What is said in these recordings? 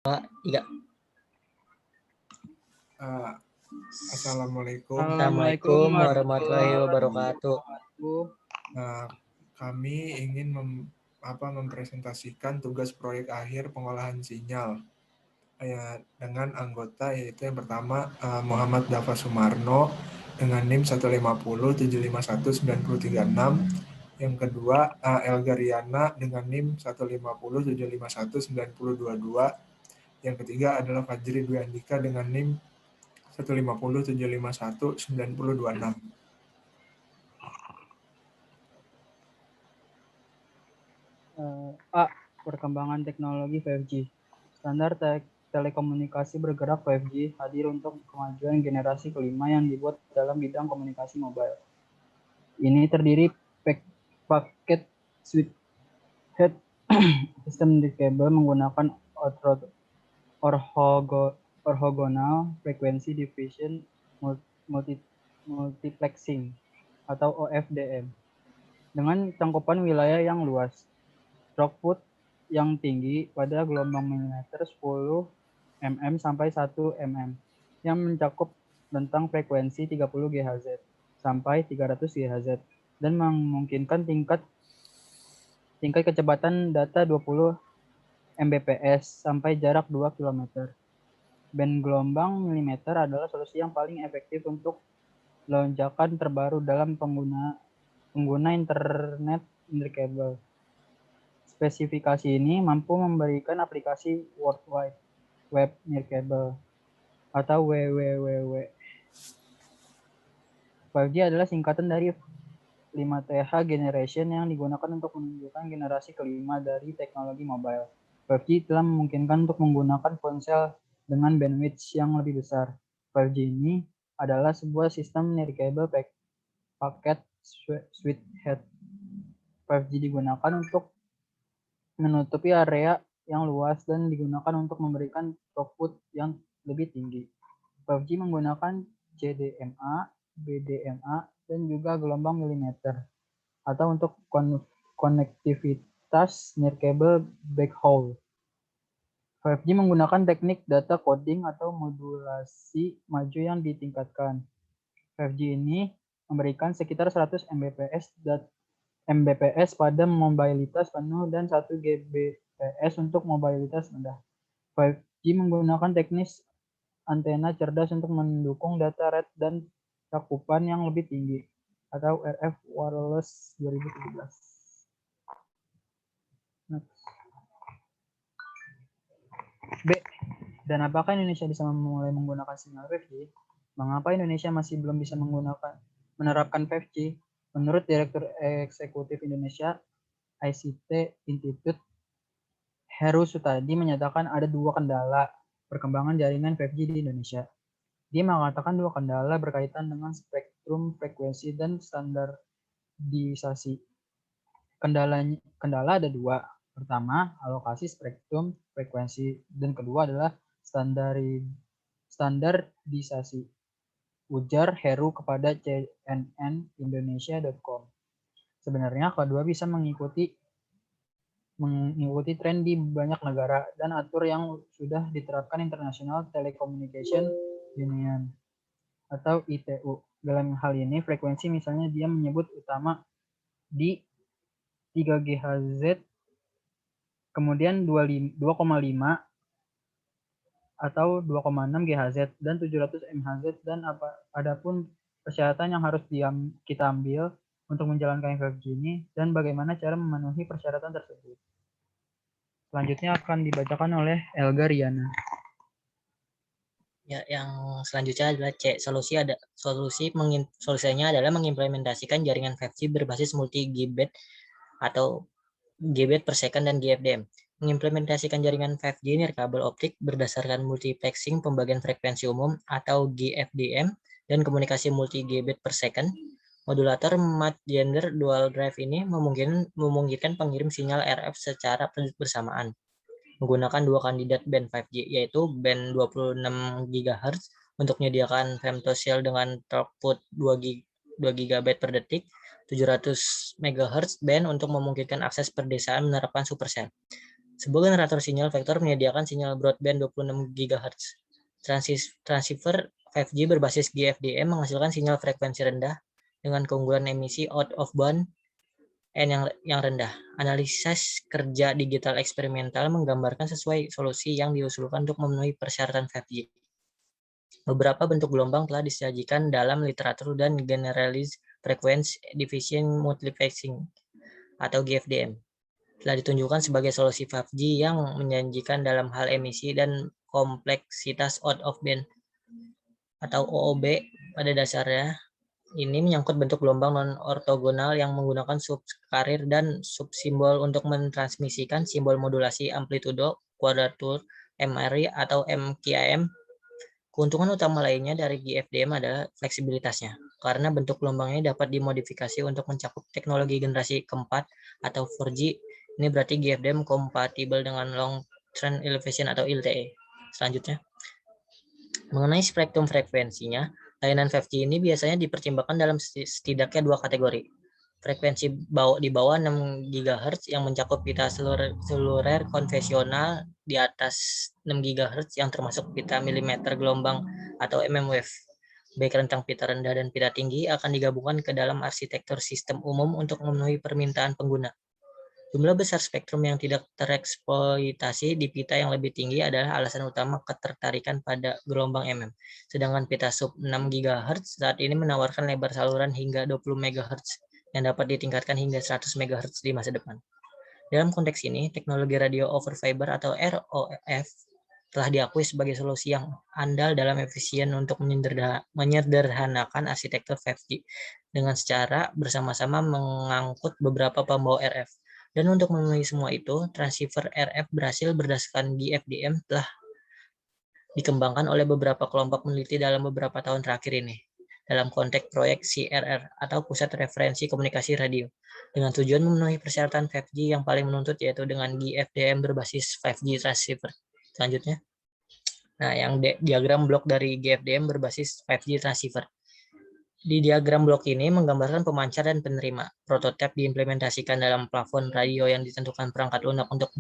Tiga. Assalamualaikum. Assalamualaikum warahmatullahi wabarakatuh. Kami ingin mempresentasikan tugas proyek akhir pengolahan sinyal dengan anggota, yaitu yang pertama Muhammad Dafa Sumarno dengan NIM 150751936, yang kedua Elga Riana dengan NIM 150751922, yang ketiga adalah Fajri Dwi Andika dengan NIM 150751926. A. Perkembangan teknologi 5G. Standar telekomunikasi bergerak 5G hadir untuk kemajuan generasi kelima yang dibuat dalam bidang komunikasi mobile. Ini terdiri paket switch head sistem di kabel menggunakan orthogonal frequency division multiplexing atau OFDM dengan cakupan wilayah yang luas, throughput yang tinggi pada gelombang milimeter 10 mm sampai 1 mm yang mencakup rentang frekuensi 30 GHz sampai 300 GHz dan memungkinkan tingkat kecepatan data 20 Mbps sampai jarak 2 km. Band gelombang milimeter adalah solusi yang paling efektif untuk lonjakan terbaru dalam pengguna internet kabel. Spesifikasi ini mampu memberikan aplikasi World Wide Web Nirkabel atau WWW. 5G adalah singkatan dari 5TH generation yang digunakan untuk menunjukkan generasi kelima dari teknologi mobile. 5G telah memungkinkan untuk menggunakan ponsel dengan bandwidth yang lebih besar. 5G ini adalah sebuah sistem nirkabel paket switch head. 5G digunakan untuk menutupi area yang luas dan digunakan untuk memberikan throughput yang lebih tinggi. 5G menggunakan CDMA, BDMA, dan juga gelombang milimeter atau untuk konektivitas nirkabel backhaul. 5G menggunakan teknik data coding atau modulasi maju yang ditingkatkan. 5G ini memberikan sekitar 100 Mbps pada mobilitas penuh dan 1 Gbps untuk mobilitas rendah. 5G menggunakan teknik antena cerdas untuk mendukung data rate dan cakupan yang lebih tinggi atau RF Wireless 2017. B. Dan apakah Indonesia bisa mulai menggunakan sinyal 5G? Mengapa Indonesia masih belum bisa menerapkan 5G? Menurut Direktur Eksekutif Indonesia ICT Institute, Heru Sutadi menyatakan ada dua kendala perkembangan jaringan 5G di Indonesia. Dia mengatakan dua kendala berkaitan dengan spektrum frekuensi dan standarisasi. Kendala ada dua. Pertama, alokasi spektrum frekuensi, dan kedua adalah standarisasi. Ujar Heru kepada cnnindonesia.com. Sebenarnya kedua bisa mengikuti tren di banyak negara dan atur yang sudah diterapkan International Telecommunication Union atau ITU. Dalam hal ini, frekuensi misalnya dia menyebut utama di 3 GHz, kemudian 2,5 atau 2,6 GHz dan 700 MHz, dan adapun persyaratan yang harus kita ambil untuk menjalankan 5G ini dan bagaimana cara memenuhi persyaratan tersebut. Selanjutnya akan dibacakan oleh Elga Riana. Ya, yang selanjutnya adalah C. Solusinya adalah mengimplementasikan jaringan 5G berbasis multi-gigabit atau gigabit per second dan GFDM. Mengimplementasikan jaringan 5G nirkabel optik berdasarkan multiplexing pembagian frekuensi umum atau GFDM dan komunikasi multi-gigabit per second. Modulator Mach Gender Dual Drive ini memungkinkan pengirim sinyal RF secara bersamaan menggunakan dua kandidat band 5G, yaitu band 26 GHz untuk menyediakan femtocell dengan throughput 2 GB per detik, 700 MHz band untuk memungkinkan akses perdesaan menerapkan supercell. Sebuah generator sinyal vektor menyediakan sinyal broadband 26 GHz. Transceiver 5G berbasis GFDM menghasilkan sinyal frekuensi rendah dengan keunggulan emisi out of band yang rendah. Analisis kerja digital eksperimental menggambarkan sesuai solusi yang diusulkan untuk memenuhi persyaratan 5G. Beberapa bentuk gelombang telah disajikan dalam literatur dan Generalized Frequency Division Multiplexing atau GFDM. Telah ditunjukkan sebagai solusi 5G yang menjanjikan dalam hal emisi dan kompleksitas out of band atau OOB. Pada dasarnya ini menyangkut bentuk gelombang non-ortogonal yang menggunakan subkarir dan subsimbol untuk mentransmisikan simbol modulasi amplitudo, kuadratur, MRI atau MKIM. Keuntungan utama lainnya dari GFDM adalah fleksibilitasnya, karena bentuk gelombangnya dapat dimodifikasi untuk mencakup teknologi generasi keempat atau 4G. Ini berarti GFDM kompatibel dengan Long Range Elevation atau LTE. Selanjutnya, mengenai spektrum frekuensinya, layanan 5G ini biasanya dipertimbangkan dalam setidaknya dua kategori. Frekuensi di bawah 6 GHz yang mencakup pita seluler konvensional di atas 6 GHz yang termasuk pita milimeter gelombang atau mmWave. Baik rentang pita rendah dan pita tinggi akan digabungkan ke dalam arsitektur sistem umum untuk memenuhi permintaan pengguna. Jumlah besar spektrum yang tidak tereksploitasi di pita yang lebih tinggi adalah alasan utama ketertarikan pada gelombang MM. Sedangkan pita sub 6 GHz saat ini menawarkan lebar saluran hingga 20 MHz yang dapat ditingkatkan hingga 100 MHz di masa depan. Dalam konteks ini, teknologi radio over fiber atau ROF telah diakui sebagai solusi yang andal dalam efisien untuk menyederhanakan arsitektur 5G dengan secara bersama-sama mengangkut beberapa pembawa RF. Dan untuk memenuhi semua itu, transceiver RF berhasil berdasarkan GFDM telah dikembangkan oleh beberapa kelompok peneliti dalam beberapa tahun terakhir ini dalam konteks proyek CRR atau Pusat Referensi Komunikasi Radio dengan tujuan memenuhi persyaratan 5G yang paling menuntut yaitu dengan GFDM berbasis 5G transceiver. Selanjutnya, nah yang diagram blok dari GFDM berbasis 5G transceiver. Di diagram blok ini menggambarkan pemancar dan penerima. Prototipe diimplementasikan dalam plafon radio yang ditentukan perangkat lunak untuk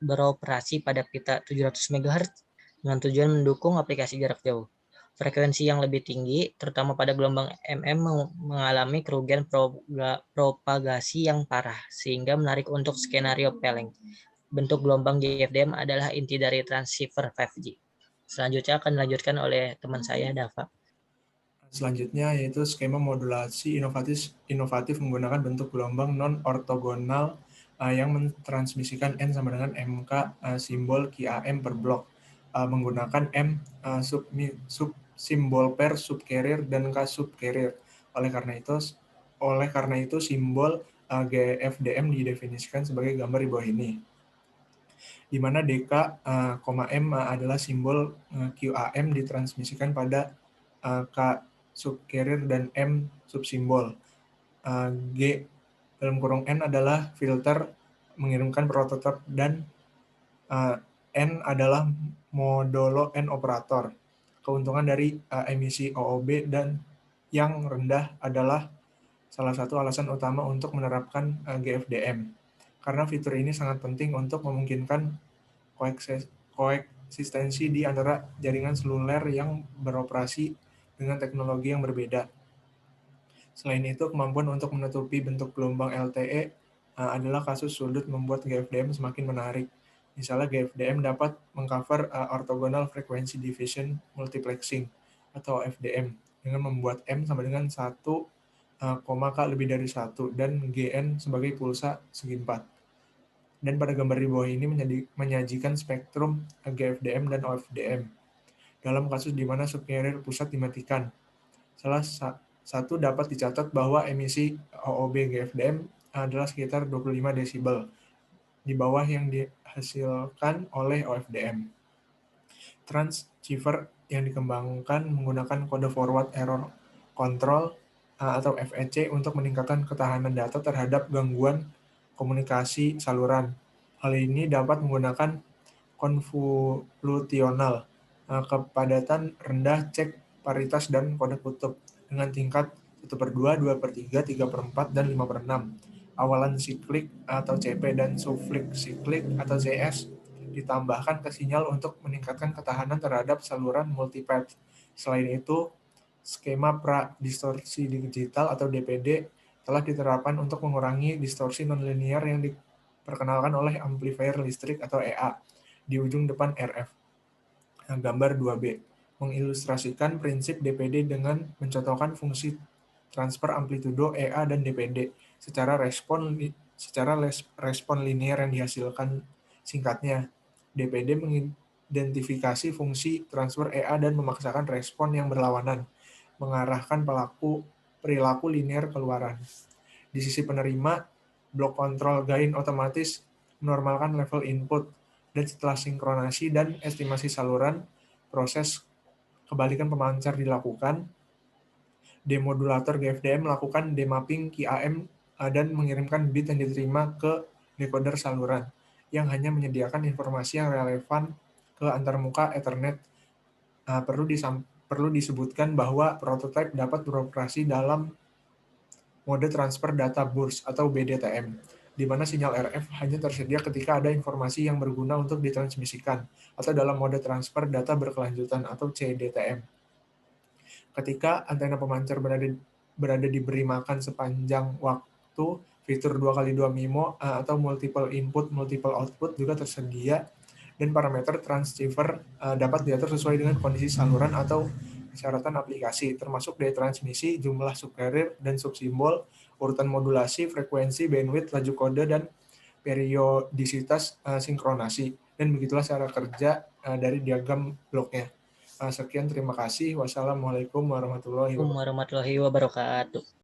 beroperasi pada pita 700 MHz dengan tujuan mendukung aplikasi jarak jauh. Frekuensi yang lebih tinggi, terutama pada gelombang MM, mengalami kerugian propagasi yang parah, sehingga menarik untuk skenario Peleng. Bentuk gelombang GFDM adalah inti dari transceiver 5G. Selanjutnya akan dilanjutkan oleh teman saya, Dava. Selanjutnya yaitu skema modulasi inovatif menggunakan bentuk gelombang non-ortogonal yang mentransmisikan N sama dengan MK simbol QAM per blok menggunakan M simbol per subcarrier dan K subcarrier. Oleh karena itu simbol GFDM didefinisikan sebagai gambar di bawah ini, di mana DK, M adalah simbol QAM ditransmisikan pada K subcarrier dan M subsimbol. G dalam kurung N adalah filter mengirimkan prototipe dan N adalah modulo N operator. Keuntungan dari emisi OOB dan yang rendah adalah salah satu alasan utama untuk menerapkan GFDM. Karena fitur ini sangat penting untuk memungkinkan koeksistensi di antara jaringan seluler yang beroperasi dengan teknologi yang berbeda. Selain itu, kemampuan untuk menutupi bentuk gelombang LTE adalah kasus sudut membuat GFDM semakin menarik. Misalnya GFDM dapat mengcover orthogonal frequency division multiplexing atau FDM dengan membuat M sama dengan 1, K lebih dari 1 dan GN sebagai pulsa segi 4. Dan pada gambar di bawah ini menyajikan spektrum GFDM dan OFDM dalam kasus di mana subcarrier pusat dimatikan. Salah satu dapat dicatat bahwa emisi OOB GFDM adalah sekitar 25 desibel di bawah yang dihasilkan oleh OFDM. Transceiver yang dikembangkan menggunakan kode forward error control atau FEC untuk meningkatkan ketahanan data terhadap gangguan komunikasi saluran. Hal ini dapat menggunakan konvolusional, kepadatan rendah, cek paritas, dan kode kutub dengan tingkat 1/2, 2/3, 3/4, dan 5/6. awalan siklik atau CP dan subflik siklik atau CS ditambahkan ke sinyal untuk meningkatkan ketahanan terhadap saluran multipath. Selain itu, skema pra-distorsi digital atau DPD telah diterapkan untuk mengurangi distorsi nonlinear yang diperkenalkan oleh amplifier listrik atau EA di ujung depan RF. Nah, gambar 2B mengilustrasikan prinsip DPD dengan mencontohkan fungsi transfer amplitudo EA dan DPD secara respon linear yang dihasilkan. Singkatnya, DPD mengidentifikasi fungsi transfer EA dan memaksakan respon yang berlawanan, mengarahkan perilaku linear keluaran. Di sisi penerima, blok kontrol gain otomatis menormalkan level input, dan setelah sinkronasi dan estimasi saluran, proses kebalikan pemancar dilakukan. Demodulator GFDM melakukan demapping QAM dan mengirimkan bit yang diterima ke decoder saluran, yang hanya menyediakan informasi yang relevan ke antarmuka Ethernet. Perlu disebutkan bahwa prototipe dapat beroperasi dalam mode transfer data burst atau BDTM, di mana sinyal RF hanya tersedia ketika ada informasi yang berguna untuk ditransmisikan, atau dalam mode transfer data berkelanjutan atau CDTM. Ketika antena pemancar berada diberi makan sepanjang waktu, fitur 2x2 MIMO atau multiple input, multiple output juga tersedia, dan parameter transceiver dapat diatur sesuai dengan kondisi saluran atau persyaratan aplikasi, termasuk daya transmisi, jumlah subcarrier dan subsimbol, urutan modulasi, frekuensi, bandwidth, laju kode, dan periodisitas sinkronasi. Dan begitulah cara kerja dari diagram bloknya. Sekian, terima kasih. Wassalamualaikum warahmatullahi wabarakatuh. Warahmatullahi wabarakatuh.